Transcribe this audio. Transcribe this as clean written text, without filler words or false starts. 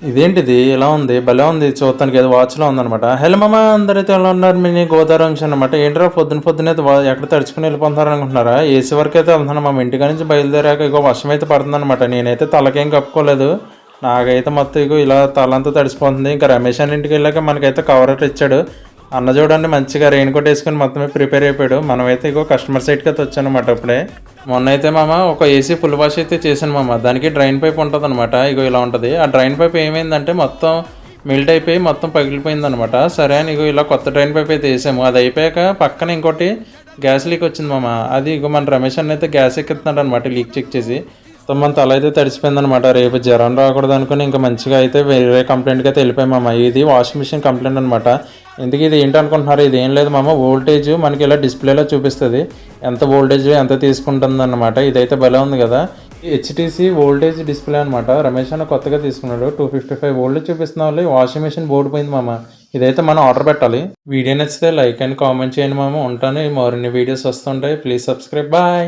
ఇదేంటిది ఇలా ఉంది? భలే ఉంది చూడటానికి, ఏదో వాచ్‌లా ఉందనమాట. హలో మామ, అందరైతే ఎలా ఉన్నారు? మినీ గోదావరి వంశీ అనమాట. ఏంట్రా పొద్దున్నే ఎక్కడ తడుచుకొని వెళ్ళిపోతున్నారు అనుకుంటున్నారా? ఏసీ వరకైతే వెళ్తున్నాను మామ. ఇంటికాడ నుంచి బయలుదేరాక ఇగో వర్షం అయితే పడుతుందనమాట. నేనైతే తలకేం కప్పుకోలేదు. నాకైతే మొత్తం ఇగో ఇలా తలంతా తడిసిపోతుంది. ఇంకా రమేష్ అన్న ఇంటికి వెళ్ళాక మనకైతే కవర్ అయితే ఇచ్చాడు. అన్న చూడండి మంచిగా రెయిన్ కోట్ వేసుకొని మొత్తమే ప్రిపేర్ అయిపోయాడు. మనమైతే ఇగో కస్టమర్ సైట్కి అయితే వచ్చానమాట అప్పుడే. మొన్న అయితే మామ ఒక ఏసీ ఫుల్ వాష్ అయితే చేశాను మామ. దానికి డ్రైన్ పైప్ ఉంటుంది అనమాట. ఇగో ఇలా ఉంటుంది. ఆ డ్రైన్ పైప్ ఏమైందంటే మొత్తం మెల్ట్ అయిపోయి మొత్తం పగిలిపోయింది అనమాట. సరే అని ఇగో ఇలా కొత్త డ్రైన్ పైప్ అయితే వేసాము. అది అయిపోయాక పక్కన ఇంకోటి గ్యాస్ లీక్ వచ్చింది మామ. అది ఇగో మన రమేష్ అన్న అయితే గ్యాస్ ఎక్కిస్తున్నాడు అనమాట లీక్ చెక్ చేసి. మొత్తం మన తల అయితే తడిసిపోయింది అనమాట. రేపు జ్వరం రాకూడదు అనుకుని ఇంకా మంచిగా అయితే వేరే కంప్లైంట్కి అయితే వెళ్ళిపోయామమ్మ. ఇది వాషింగ్ మిషన్ కంప్లైంట్ అనమాట. ఎందుకు ఇది ఏంటి అనుకుంటున్నారు? ఇది ఏం లేదు మామ, వోల్టేజ్ మనకి ఇలా డిస్ప్లేలో చూపిస్తుంది ఎంత వోల్టేజ్ ఎంత తీసుకుంటుంది అనమాట. ఇదైతే భలే ఉంది కదా. హెచ్టీసీ వోల్టేజ్ డిస్ప్లే అనమాట. రమేష్ అన్న కొత్తగా తీసుకున్నాడు. 255 వోల్టేజ్ చూపిస్తున్న వాళ్ళు వాషింగ్ మిషన్ బోర్డు పోయింది మామ. ఇదైతే మనం ఆర్డర్ పెట్టాలి. వీడియో నచ్చితే లైక్ అండ్ కామెంట్ చేయండి మామ. ఉంటాను. మరిన్ని వీడియోస్ వస్తుంటాయి. Please subscribe. బాయ్.